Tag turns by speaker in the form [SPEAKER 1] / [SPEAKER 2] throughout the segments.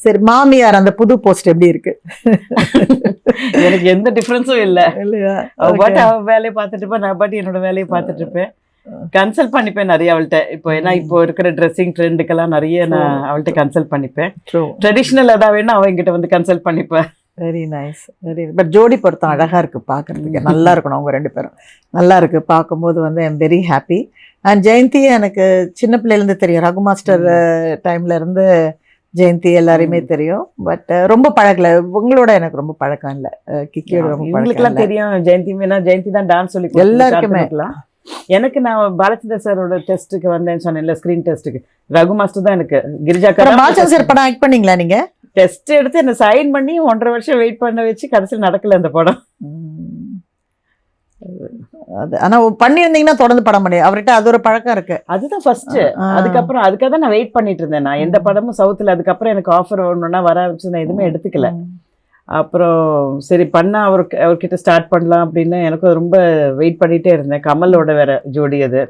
[SPEAKER 1] சரி, மாமியார் அந்த புது போஸ்ட் எப்படி இருக்கு?
[SPEAKER 2] எனக்கு எந்த டிஃபரன்ஸும் இல்ல.
[SPEAKER 1] இல்லையா?
[SPEAKER 2] அவ பாட்டு அவ வேலையை பார்த்துட்டு இருப்பேன், நான் பாட்டு என்னோட வேலையை பார்த்துட்டு இருப்பேன். கன்சல்ட் பண்ணிப்பேன் நிறைய அவள்கிட்ட. இப்போ ஏன்னா இப்போ இருக்கிற ட்ரெஸ்ஸிங் ட்ரெண்டுக்கெல்லாம் நிறைய நான் அவள்கிட்ட கன்சல்ட் பண்ணிப்பேன். ட்ரெடிஷ்னல் ஏதாவது வேணும் அவ என்கிட்ட வந்து கன்சல்ட் பண்ணிப்பேன்.
[SPEAKER 1] Very nice, very. பட் ஜோடி பொருத்தம் அழகா இருக்கு பார்க்கறதுக்கு, நல்லா இருக்கணும் அவங்க 2 பேரும். நல்லா இருக்கு பார்க்கும்போது வந்து I am very happy. And Jayanthi எனக்கு சின்ன பிள்ளையிலேருந்து தெரியும், ரகு மாஸ்டர் டைம்ல இருந்து ஜெயந்தி எல்லாரையுமே தெரியும். பட் ரொம்ப பழகல, உங்களோட எனக்கு ரொம்ப பழக்கம் இல்லை, கிக்கியோட ரொம்ப
[SPEAKER 2] இவங்களுக்குலாம் தெரியும். ஜெயந்தி வேணா ஜெயந்தி தான் டான்ஸ் சொல்லி
[SPEAKER 1] எல்லாருக்குமே.
[SPEAKER 2] எனக்கு நான் பாலச்சந்தர் சாரோட டெஸ்ட்டுக்கு வந்தேன்னு சொன்னேன்ல, ஸ்கிரீன் டெஸ்ட்டுக்கு, ரகு மாஸ்டர் தான் எனக்கு கிரிஜா
[SPEAKER 1] பாலச்சந்தர் சார் படம் ஆக்ட் பண்ணீங்களா நீங்க?
[SPEAKER 2] டெஸ்ட் எடுத்து என்ன சைன் பண்ணி 1.5 வருஷம் வெயிட் பண்ண வச்சு கடைசியில் நடக்கல அந்த படம்.
[SPEAKER 1] அது ஆனா பண்ணியிருந்தீங்கன்னா தொடர்ந்து படம் பண்ணி அவர்கிட்ட அது ஒரு பழக்கம் இருக்கு.
[SPEAKER 2] அதுதான் ஃபர்ஸ்ட். அதுக்கப்புறம் அதுக்காக தான் நான் வெயிட் பண்ணிட்டு இருந்தேன். நான் எந்த படமும் சவுத்தில் அதுக்கப்புறம் எனக்கு ஆஃபர் ஒன்றுனா வர ஆரம்பிச்சு நான் எதுவுமே எடுத்துக்கல. அப்புறம் சரி பண்ணா அவர்கிட்ட ஸ்டார்ட் பண்ணலாம் அப்படின்னு எனக்கு ரொம்ப வெயிட் பண்ணிட்டே இருந்தேன். கமலோட வேற ஜோடி அது.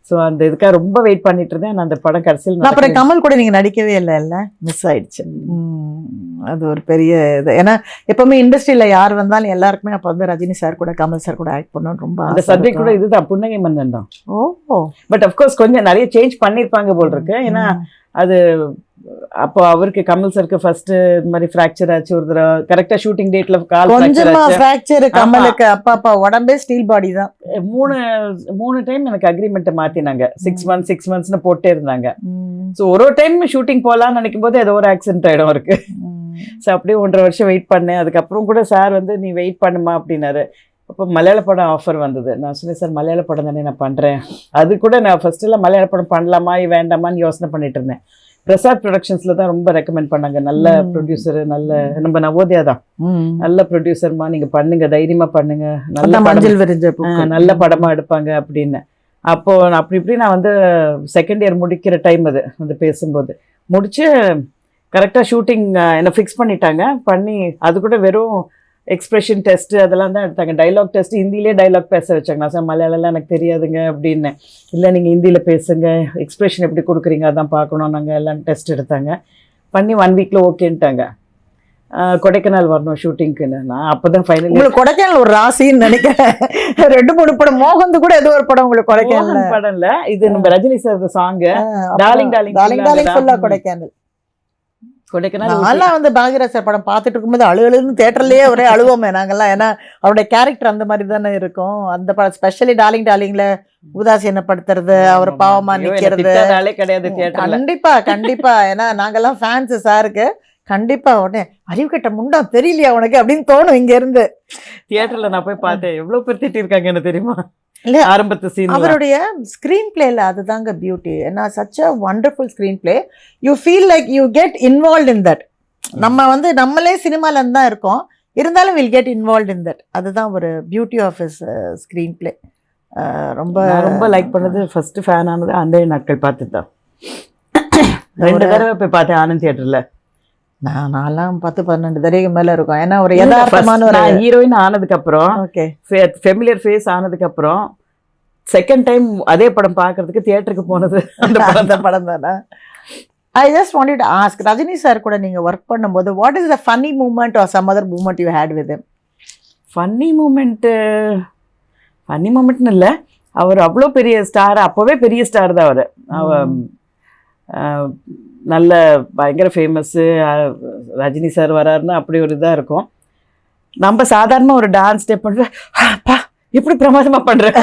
[SPEAKER 2] ஸோ அந்த இதுக்காக ரொம்ப வெயிட் பண்ணிட்டு இருந்தேன். நான் அந்த படம் கடைசியில்
[SPEAKER 1] அப்புறம் கமல் கூட நீங்க நடிக்கவே இல்லை, மிஸ் ஆயிடுச்சு. அது ஒரு பெரிய இது. ஏன்னா எப்பவுமே இண்டஸ்ட்ரியில யார் வந்தாலும் எல்லாருக்குமே அப்போ வந்து ரஜினி சார் கூட கமல் சார் கூட ஆக்ட் பண்ணணும்னு ரொம்ப
[SPEAKER 2] அந்த சப்ஜெக்ட் கூட இதுதான், புன்னகை மன்னன் தான்.
[SPEAKER 1] ஓ,
[SPEAKER 2] பட் அஃப்கோர்ஸ் கொஞ்சம் நிறைய சேஞ்ச் பண்ணியிருப்பாங்க போல் இருக்கு. ஏன்னா அது அப்போ அவருக்கு கமல் சருக்கு ஃபர்ஸ்ட் இந்த மாதிரி ஃப்ராக்சர் ஆச்சு ஒரு தடவை, கரெக்டா ஷூட்டிங் டேட்ல கால்
[SPEAKER 1] ஃப்ராக்சர். கமலுக்கு அப்பா உடம்பே ஸ்டீல் பாடி தான்.
[SPEAKER 2] 3 டைம் எனக்கு அக்ரிமெண்ட் மாத்தினாங்க. 6 months போட்டே இருந்தாங்க. ஸோ ஒரு டைம் ஷூட்டிங் போகலான்னு நினைக்கும் போது ஏதோ ஒரு ஆக்சிடென்ட் ஆயிடும் இருக்கு. ஸோ அப்படியே 1.5 வருஷம் வெயிட் பண்ணேன். அதுக்கப்புறம் கூட சார் வந்து நீ வெயிட் பண்ணுமா அப்படின்னாரு. அப்போ மலையாள படம் ஆஃபர் வந்தது. நான் சொன்னேன் சார் மலையாள படம் தானே நான் பண்ணுறேன். அது கூட நான் ஃபர்ஸ்ட் எல்லாம் மலையாள படம் பண்ணலாமா வேண்டாமான்னு யோசனை பண்ணிட்டு இருந்தேன். பிரசாத் ப்ரொடக்ஷன்ஸ்ல தான் ரொம்ப ரெக்கமெண்ட் பண்ணாங்க. நல்ல ப்ரொடியூசர், நல்ல நம்ம நவோதயா தான், நல்ல ப்ரொடியூசர்மா, நீங்க பண்ணுங்க, தைரியமா பண்ணுங்க, நல்ல
[SPEAKER 1] மஞ்சள் விரிஞ்ச
[SPEAKER 2] நல்ல படமா எடுப்பாங்க அப்படின்னு. அப்போ அப்படி இப்படி நான் வந்து செகண்ட் இயர் முடிக்கிற டைம் அது வந்து பேசும்போது முடிச்சு கரெக்டாக ஷூட்டிங் என்ன ஃபிக்ஸ் பண்ணிட்டாங்க. பண்ணி அது கூட வெறும் எக்ஸ்பிரஷன் டெஸ்ட் அதெல்லாம் தான் எடுத்தாங்க. டைலாக் டெஸ்ட் ஹிந்திலே டைலாக் பேச வச்சாங்க. நான் சார் மலையாளம்லாம் எனக்கு தெரியாதுங்க அப்படின்னு. இல்லை நீங்கள் ஹிந்தியில் பேசுங்க, எக்ஸ்பிரஷன் எப்படி கொடுக்குறீங்க அதான் பார்க்கணும். நாங்கள் எல்லாம் டெஸ்ட் எடுத்தாங்க. பண்ணி 1 வீக்ல ஓகேன்ட்டாங்க. கொடைக்கானல் வரணும் ஷூட்டிங்க்குன்னு. நான் அப்போதான் ஃபைனல்.
[SPEAKER 1] உங்களுக்கு கொடைக்கானல் ஒரு ராசின்னு நினைக்கிறேன். 2-3 படம், மோகந்து கூட ஏதோ ஒரு படம் உங்களுக்கு கொடைக்கானல்
[SPEAKER 2] படம் இல்லை, இது நம்ம Rajini sir song darling darling
[SPEAKER 1] ஃபுல்லா கொடைக்கானல்.
[SPEAKER 2] கொடைக்கானல்
[SPEAKER 1] வந்து பாக்யராஜ் சார் படம் பார்த்துட்டு இருக்கும்போது அழுன்னு தியேட்டர்லயே ஒரே அழுவோமே நாங்கெல்லாம். ஏன்னா அவருடைய கேரக்டர் அந்த மாதிரி தானே இருக்கும். அந்த படம் ஸ்பெஷலி டார்லிங்ல உதாசீனப்படுத்துறது, அவர் பாவமா நிக்கிறது
[SPEAKER 2] கிடையாது.
[SPEAKER 1] கண்டிப்பா கண்டிப்பா. ஏன்னா நாங்கெல்லாம் ஃபேன்ஸ் சாருக்கு. கண்டிப்பா உடனே அறிவு கட்ட முண்டா தெரியலையா உனக்கு அப்படின்னு தோணும். இங்க இருந்து
[SPEAKER 2] தியேட்டர்ல நான் போய் பார்த்தேன். எவ்வளவு பேர் திட்டி இருக்காங்க என்ன தெரியுமா?
[SPEAKER 1] இல்ல
[SPEAKER 2] ஆரம்பத்து சீன்
[SPEAKER 1] அவருடைய ஸ்கிரீன் பிளேல அதுதாங்க பியூட்டி. ஏன்னா such a wonderful screenplay. You feel like you get involve in that. நம்ம வந்து நம்மளே சினிமால இருந்து தான் இருக்கோம், இருந்தாலும் will get involve in that. அதுதான் ஒரு beauty of his screenplay. ரொம்ப
[SPEAKER 2] லைக் பண்ணது ஃபர்ஸ்ட் ஃபேன் ஆனது அந்த நாட்கள் பார்த்து தான். 2 தடவை போய் பார்த்தேன் ஆனந்த் தியேட்டர்ல.
[SPEAKER 1] நான்லாம் 10-12 தடவைக்கு மேல இருக்கும். ஏன்னா ஒரு யதார்த்தமான ஒரு
[SPEAKER 2] ஹீரோயின் ஆனதுக்கு அப்புறம், ஃபெமிலியர் ஃபேஸ் ஆனதுக்கு அப்புறம் செகண்ட் டைம் அதே படம் பார்க்கறதுக்கு தியேட்டருக்கு போனது அந்த படம் தானே.
[SPEAKER 1] I just wanted to ask, Rajini sir கூட நீங்க ஒர்க் பண்ணும்போது what is the funny moment or some other moment you had with him?
[SPEAKER 2] Funny மூமெண்ட்னு இல்லை, அவர் அவ்வளோ பெரிய ஸ்டார், அப்போவே பெரிய ஸ்டார் தான் அவர். நல்ல பயங்கர ஃபேமஸ்ஸு. ரஜினி சார் வராருன்னா அப்படி ஒரு இதாக இருக்கும். நம்ம சாதாரணமாக ஒரு டான்ஸ் ஸ்டெப் பண்ணுறேன், அப்பா எப்படி பிரமாதமாக பண்ணுறேன்,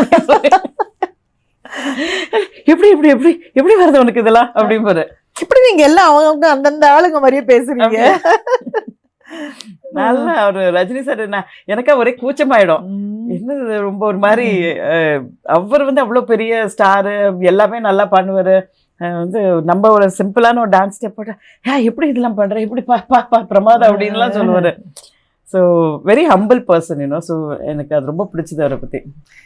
[SPEAKER 2] எப்படி எப்படி எப்படி எப்படி வருது உனக்கு இதெல்லாம் அப்படின்னு.
[SPEAKER 1] இப்படி நீங்க எல்லாம் அவங்க அந்தந்த ஆளுங்க மாதிரியே பேசுறீங்க.
[SPEAKER 2] நல்லா ஒரு ரஜினி சார் எனக்கா ஒரே கூச்சமாயிடும். என்ன ரொம்ப ஒரு மாதிரி, அவர் வந்து அவ்வளோ பெரிய ஸ்டாரு, எல்லாமே நல்லா பண்ணுவார். வந்து நம்ம ஒரு சிம்பிளான ஒரு டான்ஸ் ஸ்டெப் போட்டு எப்படி இதெல்லாம் பண்ணுறேன், இப்படி பா பிரமாதம் அப்படின்லாம் சொல்லுவார். So very humble person you know. So எனக்கு அது ரொம்ப பிடிச்சது அவரை பற்றி.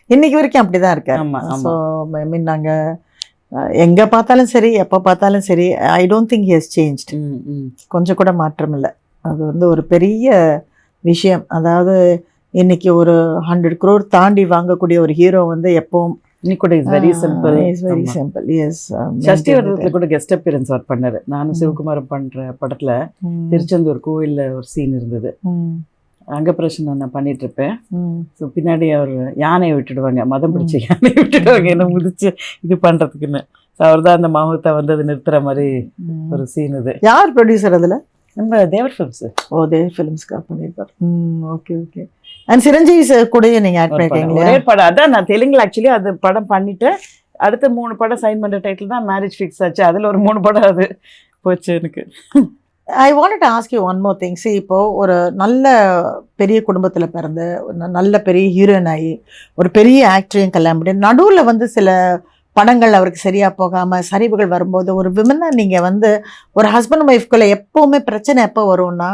[SPEAKER 1] இன்னைக்கு வரைக்கும் அப்படி தான் இருக்கேன்.
[SPEAKER 2] ஆமாம்.
[SPEAKER 1] ஸோ ஐ மீன் நாங்கள் எங்கே பார்த்தாலும் சரி, எப்போ பார்த்தாலும் சரி, I don't think he has changed. கொஞ்சம் கூட மாற்றம் இல்லை. அது வந்து ஒரு பெரிய விஷயம். அதாவது இன்னைக்கு ஒரு 100 crore தாண்டி வாங்கக்கூடிய ஒரு ஹீரோ வந்து எப்பவும்
[SPEAKER 2] இன்னைக்கு கூட is very simple.
[SPEAKER 1] Is very simple. Yes.
[SPEAKER 2] Sashti விரதத்துல கூட கெஸ்ட் அப்பியரன்ஸ் ஒர்க் பண்ணாரு. நானும் சிவகுமாரம் பண்ற படத்துல திருச்செந்தூர் கோயில்ல ஒரு சீன் இருந்தது. அங்க பிரச்சனை நான் பண்ணிட்டு இருப்பேன். ஸோ பின்னாடி அவர் யானையை விட்டுடுவாங்க, மதம் பிடிச்ச யானையை விட்டுடுவாங்க என்ன முதிச்சு இது பண்றதுக்குன்னு. அவர் தான் அந்த மாமூத்தா வந்து அது நிறுத்துற மாதிரி ஒரு சீன் இது.
[SPEAKER 1] யார் ப்ரொடியூசர் அதுல?
[SPEAKER 2] நம்ம தேவர் ஃபிலிம்ஸ்.
[SPEAKER 1] ஓ, தேவர் ஃபிலிம்ஸ்க்கு பண்ணிருப்பார். Okay okay. And Chiranjeevi sir கூட நீங்க ஆட் பண்ணிட்டீங்களா?
[SPEAKER 2] ஒரே படம் அதான் நான் தெலுங்குல ஆக்சுவலி அது படம் பண்ணிட்டு அடுத்த 3 படம் சைன் பண்ற டைட்டில் தான் மேரேஜ் ஃபிக்ஸ் ஆச்சு. அதுல ஒரு 3 படம் அது போச்சு எனக்கு.
[SPEAKER 1] I wanted to ask you one more thing. C, இப்போ ஒரு நல்ல பெரிய குடும்பத்துல பிறந்து நல்ல பெரிய ஹீரோயின் ஆகி ஒரு பெரிய ஆக்டரையும் கல்யாணம் பண்ணி நடுவில் வந்து சில படங்கள் அவருக்கு சரியா போகாம சரிவுகள் வரும்போது ஒரு விமனா நீங்க வந்து ஒரு ஹஸ்பண்ட் ஒய்ஃப்குள்ள எப்பவுமே பிரச்சனை எப்போ வரும்னா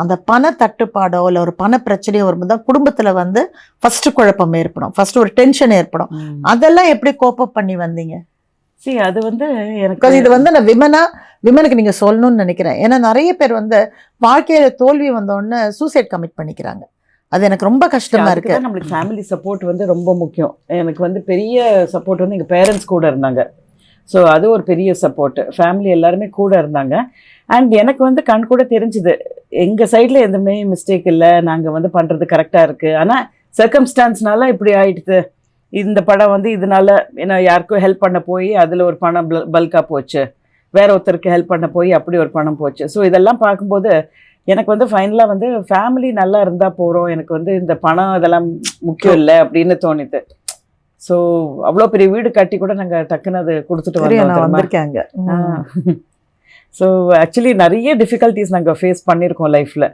[SPEAKER 1] அந்த பண தட்டுப்பாடோ இல்லை ஒரு பண பிரச்சனையோ வரும்போது தான் குடும்பத்துல வந்து ஃபர்ஸ்ட் குழப்பம் ஏற்படும், ஃபர்ஸ்ட் ஒரு டென்ஷன் ஏற்படும். அதெல்லாம் எப்படி கோப்பப் பண்ணி வந்தீங்க?
[SPEAKER 2] சரி, அது வந்து எனக்கு
[SPEAKER 1] இது வந்து நான் விமனுக்கு நீங்க சொல்லணும்னு நினைக்கிறேன். ஏன்னா நிறைய பேர் வந்து வாழ்க்கையில தோல்வி வந்தோடனே சூசைட் கமிட் பண்ணிக்கிறாங்க. அது எனக்கு ரொம்ப கஷ்டமா இருக்கு.
[SPEAKER 2] நம்மளுக்கு ஃபேமிலி சப்போர்ட் வந்து ரொம்ப முக்கியம். எனக்கு வந்து பெரிய சப்போர்ட் வந்து எங்கள் பேரண்ட்ஸ் கூட இருந்தாங்க. ஸோ அது ஒரு பெரிய சப்போர்ட். ஃபேமிலி எல்லாருமே கூட இருந்தாங்க. அண்ட் எனக்கு வந்து கண் கூட தெரிஞ்சுது எங்கள் சைடில் எதுவுமே மிஸ்டேக் இல்லை, நாங்கள் வந்து பண்ணுறது கரெக்டாக இருக்குது. ஆனால் சர்க்கம்ஸ்டான்ஸ்னால இப்படி ஆயிடுது. இந்த படம் வந்து இதனால ஏன்னா யாருக்கும் ஹெல்ப் பண்ண போய் அதில் ஒரு பணம் பல்காக போச்சு, வேற ஒருத்தருக்கு ஹெல்ப் பண்ண போய் அப்படி ஒரு பணம் போச்சு. ஸோ இதெல்லாம் பார்க்கும்போது எனக்கு வந்து ஃபைனலாக வந்து ஃபேமிலி நல்லா இருந்தால் போகிறோம், எனக்கு வந்து இந்த பணம் இதெல்லாம் முக்கியம் இல்லை அப்படின்னு தோணிது. ஸோ அவ்வளோ பெரிய வீடு கட்டி கூட நாங்கள் டக்குன்னு அது கொடுத்துட்டு
[SPEAKER 1] வந்திருக்காங்க.
[SPEAKER 2] ஸோ ஆக்சுவலி நிறைய டிஃபிகல்ட்டிஸ் நாங்கள் ஃபேஸ் பண்ணியிருக்கோம் லைஃப்பில்.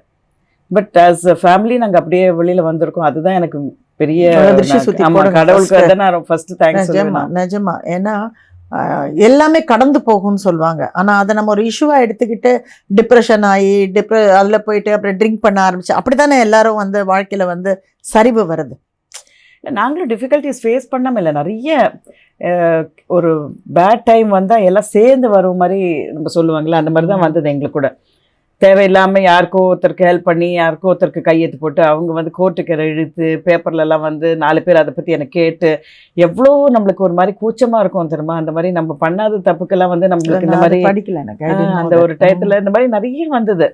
[SPEAKER 2] பட் ஆஸ் அ ஃபேமிலி நாங்கள் அப்படியே வெளியில் வந்திருக்கோம். அதுதான் எனக்கு பெரிய கடவுளுக்கு தான் நான் ஃபர்ஸ்ட் தேங்க்ஸ்.
[SPEAKER 1] நிஜமா. ஏன்னா எல்லாமே கடந்து போகும்னு சொல்லுவாங்க. ஆனா அதை நம்ம ஒரு இஷ்யூவா எடுத்துக்கிட்டு டிப்ரெஷன் ஆகி அதுல போயிட்டு அப்புறம் ட்ரிங்க் பண்ண ஆரம்பிச்சு அப்படித்தானே எல்லாரும் வந்து வாழ்க்கையில வந்து சரிவு வருது.
[SPEAKER 2] நாங்களும் டிஃபிகல்ட்டிஸ் ஃபேஸ் பண்ணாமல் இல்லை, நிறைய ஒரு பேட் டைம் வந்தால் எல்லாம் சேர்ந்து வரும் மாதிரி நம்ம சொல்லுவாங்களே, அந்த மாதிரி தான் வந்தது எங்களுக்கு கூட. தேவையில்லாமல் யாருக்கோ ஒருத்தருக்கு ஹெல்ப் பண்ணி யாருக்கோ ஒருத்தருக்கு கையெழுத்து போட்டு அவங்க வந்து கோர்ட்டுக்கு இழுத்து பேப்பர்லலாம் வந்து 4 பேர் அதை பற்றி எனக்கு கேட்டு எவ்வளோ நம்மளுக்கு ஒரு மாதிரி கூச்சமாக இருக்கும் தெரியுமா. அந்த மாதிரி நம்ம பண்ணாத தப்புக்கெல்லாம் வந்து நம்மளுக்கு இந்த மாதிரி
[SPEAKER 1] படிக்கல
[SPEAKER 2] அந்த ஒரு டயத்தில் இந்த மாதிரி நிறைய வந்தது.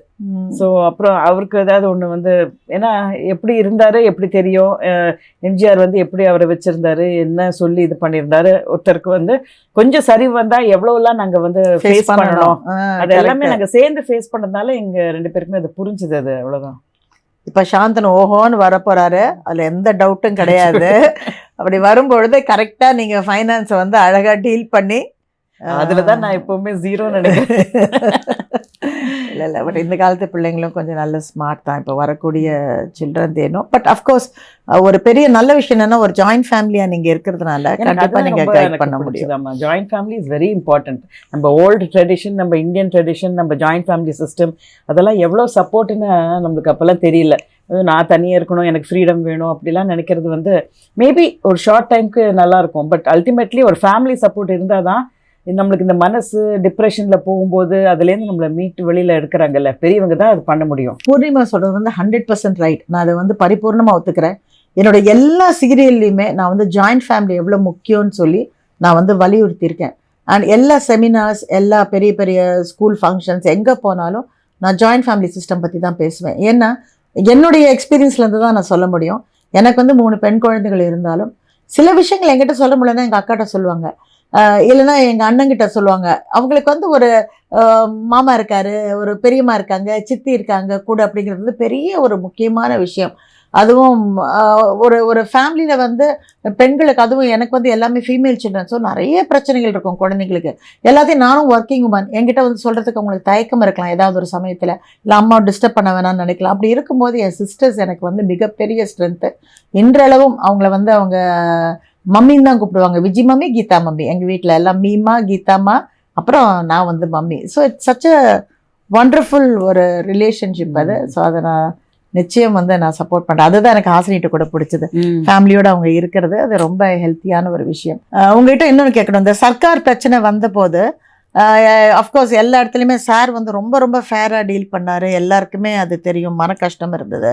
[SPEAKER 2] ஸோ அப்புறம் அவருக்கு ஏதாவது ஒன்று வந்து ஏன்னா எப்படி இருந்தாரு எப்படி தெரியும், எம்ஜிஆர் வந்து எப்படி அவரை வச்சுருந்தாரு, என்ன சொல்லி இது பண்ணியிருந்தாரு. ஒருத்தருக்கு வந்து கொஞ்சம் சரிவு வந்தால் எவ்வளோலாம் நாங்கள் வந்து ஃபேஸ் பண்ணணும், அது எல்லாமே நாங்கள் சேர்ந்து ஃபேஸ் பண்ணதுனால எங்க 2 பேருக்குமே அது புரிஞ்சுது. அது அவ்வளவுதான்.
[SPEAKER 1] இப்ப சாந்தன் ஓஹோன்னு வரப்போறாரு, அதுல எந்த டவுட்டும் கிடையாது. அப்படி வரும்பொழுது கரெக்டா நீங்க ஃபைனான்ஸ் வந்து அழகா டீல் பண்ணி
[SPEAKER 2] அதுலதான் நான் எப்பவுமே ஜீரோ நினைக்கிறேன்.
[SPEAKER 1] இல்லை பட் இந்த காலத்து பிள்ளைங்களும் கொஞ்சம் நல்ல ஸ்மார்ட் தான் இப்போ வரக்கூடிய சில்ட்ரன் தேனும். பட் அஃப்கோர்ஸ் ஒரு பெரிய நல்ல விஷயம் என்னன்னா ஒரு ஜாயிண்ட் ஃபேமிலியா நீங்க இருக்கிறதுனால கண்டிப்பா நீங்க கைட் பண்ண முடியும்.
[SPEAKER 2] Joint family is very important. நம்ம ஓல்டு ட்ரெடிஷன், நம்ம இந்தியன் ட்ரெடிஷன், நம்ம ஜாயிண்ட் ஃபேமிலி சிஸ்டம் அதெல்லாம் எவ்வளோ சப்போர்ட்டுன்னு நம்மளுக்கு அப்போல்லாம் தெரியல. நான் தனியாக இருக்கணும், எனக்கு ஃப்ரீடம் வேணும் அப்படிலாம் நினைக்கிறது வந்து மேபி ஒரு ஷார்ட் டைமுக்கு நல்லா இருக்கும். பட் அல்டிமேட்லி ஒரு ஃபேமிலி சப்போர்ட் இருந்தால் தான் நம்மளுக்கு இந்த மனசு டிப்ரெஷனில் போகும்போது அதுலேருந்து நம்மளை மீட்டு வெளியில் எடுக்கிறாங்கல்ல பெரியவங்க தான் அது பண்ண முடியும்.
[SPEAKER 1] பூர்ணிமா சொல்கிறது வந்து 100% ரைட். நான் அதை வந்து பரிபூர்ணமாக ஒத்துக்கிறேன். என்னோட எல்லா சீரியல்லையுமே நான் வந்து ஜாயிண்ட் ஃபேமிலி எவ்வளோ முக்கியம்னு சொல்லி நான் வந்து வலியுறுத்தியிருக்கேன். அண்ட் எல்லா செமினார்ஸ், எல்லா பெரிய பெரிய ஸ்கூல் ஃபங்க்ஷன்ஸ் எங்கே போனாலும் நான் ஜாயிண்ட் ஃபேமிலி சிஸ்டம் பற்றி தான் பேசுவேன். ஏன்னா என்னுடைய எக்ஸ்பீரியன்ஸ்லேருந்து தான் நான் சொல்ல முடியும். எனக்கு வந்து 3 பெண் குழந்தைகள் இருந்தாலும் சில விஷயங்கள் என்கிட்ட சொல்ல முடியலன்னா எங்கள் அக்காட்ட சொல்லுவாங்க, இல்லைன்னா எங்கள் அண்ணங்கிட்ட சொல்லுவாங்க. அவங்களுக்கு வந்து ஒரு மாமா இருக்காரு, ஒரு பெரியம்மா இருக்காங்க, சித்தி இருக்காங்க கூட அப்படிங்கிறது வந்து பெரிய ஒரு முக்கியமான விஷயம். அதுவும் ஒரு ஃபேமிலியில் வந்து பெண்களுக்கு, அதுவும் எனக்கு வந்து எல்லாமே ஃபீமேல் சில்ட்ரன், ஸோ நிறைய பிரச்சனைகள் இருக்கும் குழந்தைங்களுக்கு. எல்லாத்தையும் நானும் ஒர்க்கிங் உமன், என்கிட்ட வந்து சொல்கிறதுக்கு அவங்களுக்கு தயக்கம் இருக்கலாம் ஏதாவது ஒரு சமயத்தில், இல்லை அம்மா டிஸ்டர்ப் பண்ண வேணாம்னு நினைக்கலாம். அப்படி இருக்கும்போது என் சிஸ்டர்ஸ் எனக்கு வந்து மிகப்பெரிய ஸ்ட்ரென்த்து. இன்றளவும் அவங்கள வந்து அவங்க மம்மின்னு தான் கூப்பிடுவாங்க. Viji mummy, Geetha mummy. எங்கள் வீட்டில் எல்லாம் மீமா, கீதாமா, அப்புறம் நான் வந்து mummy. So it's such a wonderful ஒரு ரிலேஷன்ஷிப் அது. ஸோ அதை நான் நிச்சயம் வந்து நான் சப்போர்ட் பண்ணுறேன். அதுதான் எனக்கு ஹாசினிட்ட கூட பிடிச்சது, ஃபேமிலியோடு அவங்க இருக்கிறது. அது ரொம்ப ஹெல்த்தியான ஒரு விஷயம். உங்ககிட்ட இன்னொன்று கேட்கணும், இந்த சர்க்கார் பிரச்சனை வந்தபோது அஃப்கோர்ஸ் எல்லா இடத்துலையுமே சார் வந்து ரொம்ப ரொம்ப ஃபேராக டீல் பண்ணார், எல்லாருக்குமே அது தெரியும், மன கஷ்டம் இருந்தது.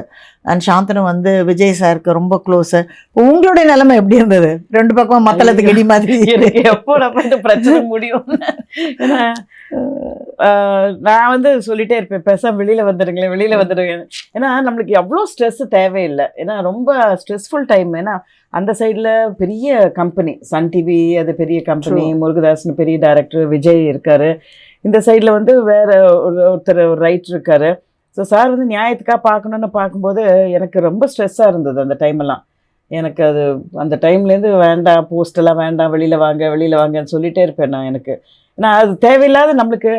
[SPEAKER 1] அண்ட் சாந்தனு வந்து விஜய் சாருக்கு ரொம்ப க்ளோஸு. உங்களுடைய நிலைமை எப்படி இருந்தது? 2 பக்கம் மத்தளத்துக்கு இடி மாதிரி.
[SPEAKER 2] எனக்கு எப்போ இந்த பிரச்சனை முடியும்? ஏன்னா நான் வந்து சொல்லிட்டே இருப்பேன், பேசாம வெளியில வந்துடுங்க. ஏன்னா நம்மளுக்கு எவ்வளோ ஸ்ட்ரெஸ் தேவையில்லை. ஏன்னா ரொம்ப ஸ்ட்ரெஸ்ஃபுல் டைம். ஏன்னா அந்த சைடில் பெரிய கம்பெனி, சன் டிவி அது பெரிய கம்பெனி, முருகதாஸ்னு பெரிய டைரக்டர், விஜய் இருக்காரு. இந்த சைடில் வந்து வேற ஒருத்தர் ரைட்டர் இருக்காரு. ஸோ சார் வந்து நியாயத்துக்காக பார்க்கணுன்னு பார்க்கும்போது எனக்கு ரொம்ப ஸ்ட்ரெஸ்ஸாக இருந்தது அந்த டைமெல்லாம். எனக்கு அது அந்த டைம்லேருந்து வேண்டாம், போஸ்டெல்லாம் வேண்டாம், வெளியில் வாங்கன்னு சொல்லிகிட்டே இருப்பேன் நான். எனக்கு நான் அது தேவையில்லாத நம்மளுக்கு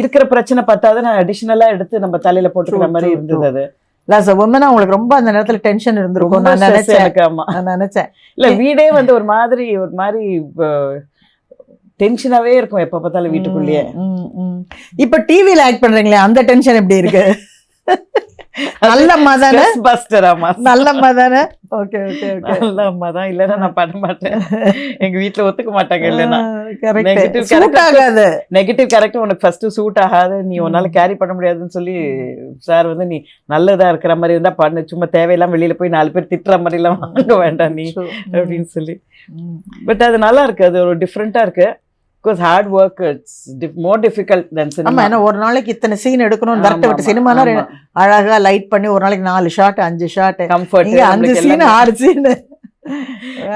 [SPEAKER 2] இருக்கிற பிரச்சனை பார்த்தாத நான் அடிஷ்னலாக எடுத்து நம்ம தலையில் போட்டுக்கிற மாதிரி இருந்தது. அது
[SPEAKER 1] உண்மைனா உங்களுக்கு ரொம்ப அந்த நேரத்துல டென்ஷன் இருந்திருக்கும் நான் நினைச்சேன்.
[SPEAKER 2] எனக்கு ஆமா
[SPEAKER 1] நான் நினைச்சேன்.
[SPEAKER 2] இல்ல வீடே வந்து ஒரு மாதிரி டென்ஷனாவே இருக்கும் எப்ப பார்த்தாலும் வீட்டுக்குள்ளேயே.
[SPEAKER 1] இப்ப டிவில ஆக்ட் பண்றீங்களே, அந்த டென்ஷன் எப்படி இருக்கு? நல்லம்மா தானே? நல்லம்மா தானே? Okay okay okay.
[SPEAKER 2] நல்லம்மா தான். இல்லைன்னா நான் பண்ண மாட்டேன். எங்க வீட்டுல ஒத்துக்க மாட்டாங்க. இல்லைன்னா நெகட்டிவ் கேரக்டர் உனக்கு ஃபர்ஸ்ட் சூட் ஆகாது, நீ உன்னால கேரி பண்ண முடியாதுன்னு சொல்லி சார் வந்து நீ நல்லதா இருக்கிற மாதிரி இருந்தா பண்ணு, சும்மா தேவையெல்லாம் வெளியில போய் 4 பேர் திட்டுற மாதிரி எல்லாம் வாங்க வேண்டாம் நீ அப்படின்னு சொல்லி. பட் அது நல்லா இருக்கு, அது ஒரு டிஃப்ரெண்டா இருக்கு. Because hard work, it's more difficult than cinema.
[SPEAKER 1] ஆமா, ஏன்னா ஒரு நாளைக்கு இத்தனை சீன் எடுக்கணும், விரட்ட விட்டு. சினிமானா அழகா லைட் பண்ணி ஒரு நாளைக்கு 4 shot 5 shot
[SPEAKER 2] comfort,
[SPEAKER 1] 5 scene 6 scene.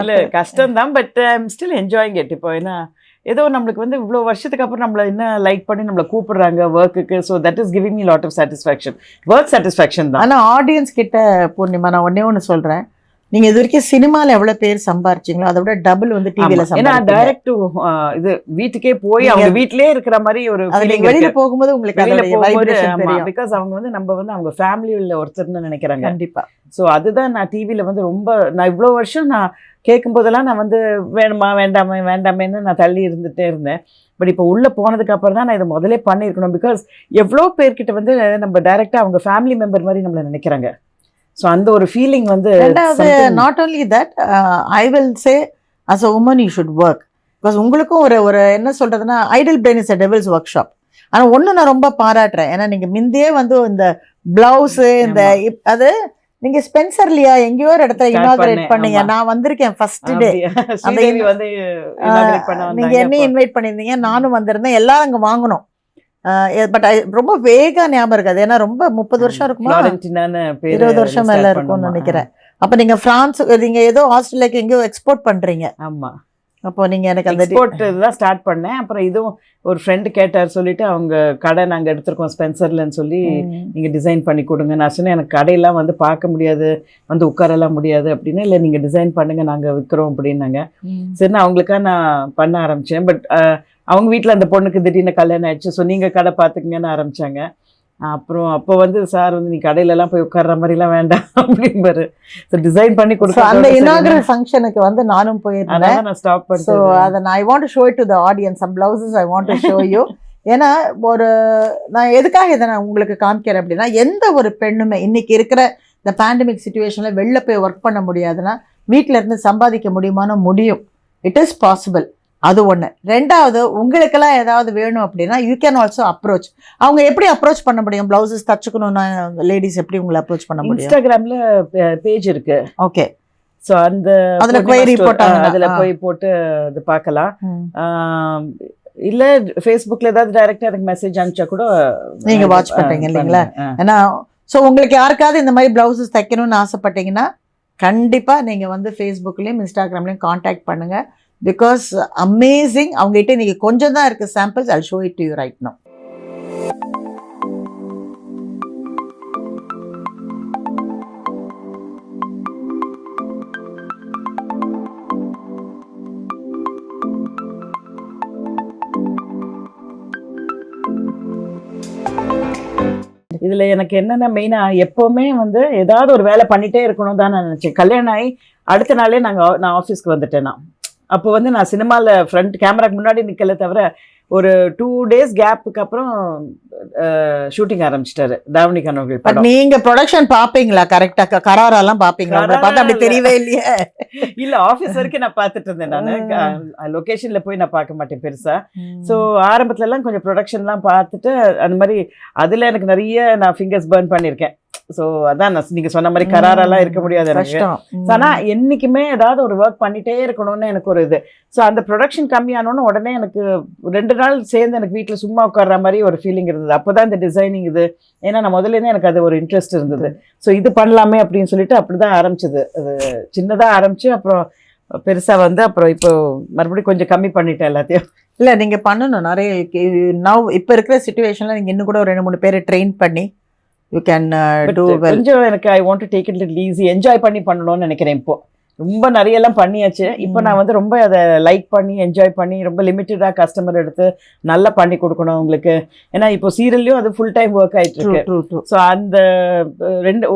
[SPEAKER 2] இல்ல கஷ்டம் தான், but I am still enjoying it. இப்போ ஏன்னா ஏதோ நம்மளுக்கு வந்து இவ்வளோ வருஷத்துக்கு அப்புறம் நம்மள என்ன லைக் பண்ணி நம்மளை கூப்பிடுறாங்க ஒர்க்குக்கு. So that is giving me lot of satisfaction. Work satisfaction தான்.
[SPEAKER 1] ஆனால் ஆடியன்ஸ் கிட்ட பூர்ணிமா நான் ஒன்று சொல்கிறேன், நீங்க இது வரைக்கும் சினிமால எவ்வளவு பேர் சம்பாரிச்சீங்களோ அதை விட டபுள் வந்து டிவில சம்பாதிச்சீங்க.
[SPEAKER 2] டைரக்ட் இது வீட்டுக்கே போய் அவங்க வீட்லயே இருக்கிற மாதிரி ஒரு ஃபீலிங்.
[SPEAKER 1] வெளியில போகும்போது உங்களுக்கு அதோட வைப்ரேஷன் தெரியும்.
[SPEAKER 2] பிகாஸ் அவங்க வந்து நம்ம வந்து அவங்க ஃபேமிலியில ஒருத்தர்னு நினைக்கிறாங்க.
[SPEAKER 1] கண்டிப்பா.
[SPEAKER 2] ஸோ அதுதான் நான் டிவில வந்து ரொம்ப நான் இவ்வளோ வருஷம் நான் கேட்கும் போதெல்லாம் நான் வந்து வேணுமா வேண்டாமேன்னு நான் தள்ளி இருந்துட்டே இருந்தேன். பட் இப்போ உள்ள போனதுக்கு அப்புறம் தான் நான் இதை முதலே பண்ணியிருக்கணும். பிகாஸ் எவ்வளோ பேர்கிட்ட வந்து நம்ம டைரக்டா அவங்க ஃபேமிலி மெம்பர் மாதிரி நம்மளை நினைக்கிறாங்க. ஸோ அந்த ஒரு ஃபீலிங் வந்து
[SPEAKER 1] not only that, I will say as a woman you should work. Because உங்களுக்கும் ஒரு என்ன சொல்றதுன்னா, idle brain is a devil's workshop. ஆனால் ஒன்று நான் ரொம்ப பாராட்டுறேன், ஏன்னா நீங்கள் முந்தையே வந்து இந்த பிளவுஸு இந்த அது நீங்க ஸ்பென்சர்லியா எங்கேயோ ஒரு இடத்துல இனாகிரேட் பண்ணீங்க. நான் வந்திருக்கேன் ஃபர்ஸ்ட் டே. நீங்க என்ன இன்வைட் பண்ணியிருந்தீங்க, நானும் வந்திருந்தேன், எல்லாரும் அங்கே வாங்கணும். பட் ரொம்ப வேகா ஞாபகம் இருக்காது, ஏன்னா ரொம்ப 30 வருஷம் இருக்குமா, 20 வருஷம் மேல இருக்கும்னு நினைக்கிறேன். அப்ப நீங்க பிரான்ஸ், நீங்க ஏதோ ஆஸ்திரேலியாக்கு எங்கேயோ எக்ஸ்போர்ட் பண்றீங்க.
[SPEAKER 2] ஆமா,
[SPEAKER 1] அப்போ நீங்க எனக்கு அந்த
[SPEAKER 2] எக்ஸ்போர்ட் தான் ஸ்டார்ட் பண்ணேன். அப்புறம் இதுவும் ஒரு ஃப்ரெண்டு கேட்டார், சொல்லிட்டு அவங்க கடை நாங்க எடுத்திருக்கோம் ஸ்பென்சர்லன்னு சொல்லி, நீங்க டிசைன் பண்ணி கொடுங்க. நான் சொன்னேன் எனக்கு கடையெல்லாம் வந்து பார்க்க முடியாது, வந்து உட்காரெல்லாம் முடியாது அப்படின்னு. இல்லை நீங்க டிசைன் பண்ணுங்க, நாங்க விற்கிறோம் அப்படின்னாங்க. சரி, நான் அவங்களுக்காக நான் பண்ண ஆரம்பிச்சேன். பட் அவங்க வீட்டில் அந்த பொண்ணுக்கு திடீர்னு கல்யாணம் ஆயிடுச்சு. ஸோ நீங்கள் கடை பார்த்துக்குங்கன்னு ஆரம்பித்தாங்க. அப்புறம் அப்போ வந்து சார் வந்து நீ கடையிலலாம் போய் உட்கார்ற மாதிரிலாம் வேண்டாம் அப்படின்பாரு. ஸோ டிசைன் பண்ணி கொடுத்தா
[SPEAKER 1] அந்த இனாகுரல் ஃபங்க்ஷனுக்கு வந்து நானும் போயிருந்தேன்.
[SPEAKER 2] நான் ஸ்டாப் பண்ணேன்.
[SPEAKER 1] ஸோ அதை I want to show it to the audience. Some blouses I want to show you. ஏன்னா நான் எதுக்காக இதை நான் உங்களுக்கு காமிக்கிறேன் அப்படின்னா, எந்த ஒரு பெண்ணுமே இன்னைக்கு இருக்கிற இந்த பேண்டமிக் சுச்சுவேஷனில் வெளில போய் ஒர்க் பண்ண முடியாதுன்னா வீட்டில் இருந்து சம்பாதிக்க முடியுமான்னு முடியும். It is possible. அது ஒன்று. ரெண்டாவது, உங்களுக்கெல்லாம் ஏதாவது வேணும் அப்படின்னா யூ கேன் ஆல்சோ அப்ரோச். அவங்க எப்படி அப்ரோச் பண்ண முடியும்? பிளவுசஸ் தச்சுக்கணும்னா லேடிஸ் எப்படி உங்களை அப்ரோச் பண்ண முடியும்?
[SPEAKER 2] இன்ஸ்டாகிராம்ல பேஜ் இருக்கு.
[SPEAKER 1] ஓகே.
[SPEAKER 2] ஸோ அந்த
[SPEAKER 1] அதில் குவைரி போட்டாங்க,
[SPEAKER 2] அதில் போய் போட்டு அது பார்க்கலாம். இல்லை ஃபேஸ்புக்கில் ஏதாவது டைரக்டாக எனக்கு மெசேஜ் அனுப்பிச்சா கூட
[SPEAKER 1] நீங்கள் வாட்ச் பண்ணுறீங்க இல்லைங்களா? ஏன்னா ஸோ உங்களுக்கு யாருக்காவது இந்த மாதிரி பிளவுசஸ் தைக்கணும்னு ஆசைப்பட்டீங்கன்னா கண்டிப்பாக நீங்கள் வந்து ஃபேஸ்புக்லேயும் இன்ஸ்டாகிராம்லேயும் காண்டாக்ட் பண்ணுங்கள். Because amazing. அவங்ககிட்ட இன்னைக்கு கொஞ்சம் தான் இருக்கு samples. I'll show it to you right now.
[SPEAKER 2] இதுல எனக்கு என்னன்னா மெயினா எப்பவுமே வந்து ஏதாவது ஒரு வேலை பண்ணிட்டே இருக்கணும் தான் நான் நினைச்சேன். கல்யாணம் ஆகி அடுத்த நாளே நான் ஆஃபீஸ்க்கு வந்துட்டேன். அப்போ வந்து நான் சினிமாவில் ஃப்ரண்ட் கேமராக்கு முன்னாடி நிற்கல தவிர ஒரு 2 days கேப்புக்கு அப்புறம் ஷூட்டிங் ஆரம்பிச்சிட்டாரு தாவணி கனவுகள்
[SPEAKER 1] பட்
[SPEAKER 2] படம்.
[SPEAKER 1] நீங்க ப்ரொடக்ஷன் பாப்பீங்களா கரெக்டா? கராரெல்லாம் பாப்பீங்களா? உங்களை பார்த்தா அப்படி தெரியவே இல்லையே.
[SPEAKER 2] இல்ல ஆபீஸ் வரைக்கும் நான் பார்த்துட்டு இருந்தேன். நானு லொகேஷன்ல போய் நான் பார்க்க மாட்டேன் பெருசா. ஸோ ஆரம்பத்துல எல்லாம் கொஞ்சம் ப்ரொடக்ஷன்லாம் பார்த்துட்டு அந்த மாதிரி அதுல எனக்கு நிறைய நான் ஃபிங்கர்ஸ் பர்ன் பண்ணியிருக்கேன். ஸோ அதான் நீங்க சொன்ன மாதிரி கராரெல்லாம் இருக்க முடியாது எனக்கு. ஆனா என்னைக்குமே ஏதாவது ஒரு ஒர்க் பண்ணிட்டே இருக்கணும்னு எனக்கு ஒரு இது. ஸோ அந்த ப்ரொடக்ஷன் கம்மியானோன்னு உடனே எனக்கு 2 நாள் சேர்ந்து எனக்கு வீட்டில் சும்மா உட்கார்ற மாதிரி ஒரு ஃபீலிங் இருந்தது. அப்போதான் இந்த டிசைனிங் இது, ஏன்னா நான் முதல்லேருந்தே எனக்கு அது ஒரு இன்ட்ரெஸ்ட் இருந்தது. ஸோ இது பண்ணலாமே அப்படின்னு சொல்லிட்டு அப்படிதான் ஆரம்பிச்சது. அது சின்னதாக ஆரம்பிச்சு அப்புறம் பெருசா வந்து அப்புறம் இப்போ மறுபடியும் கொஞ்சம் கம்மி பண்ணிட்டேன் எல்லாத்தையும்.
[SPEAKER 1] இல்ல நீங்க பண்ணணும் நிறைய. இப்ப இருக்கிற சிச்சுவேஷன்ல நீங்க இன்னும் கூட ஒரு 2-3 பேரை ட்ரெயின் பண்ணி யூ கேன் டூ வெல்.
[SPEAKER 2] கொஞ்சம் எனக்கு I want to take it little easy, enjoy பண்ணி பண்ணணும்னு நினைக்கிறேன். இப்போ ரொம்ப நிறைய எல்லாம் பண்ணியாச்சு. இப்போ நான் வந்து ரொம்ப அதை லைக் பண்ணி என்ஜாய் பண்ணி ரொம்ப லிமிட்டடாக கஸ்டமர் எடுத்து நல்லா பண்ணி கொடுக்கணும் அவங்களுக்கு. ஏன்னா இப்போ சீரியல்லையும் அது ஃபுல் டைம் ஒர்க் ஆயிட்டு இருக்கு. ஸோ அந்த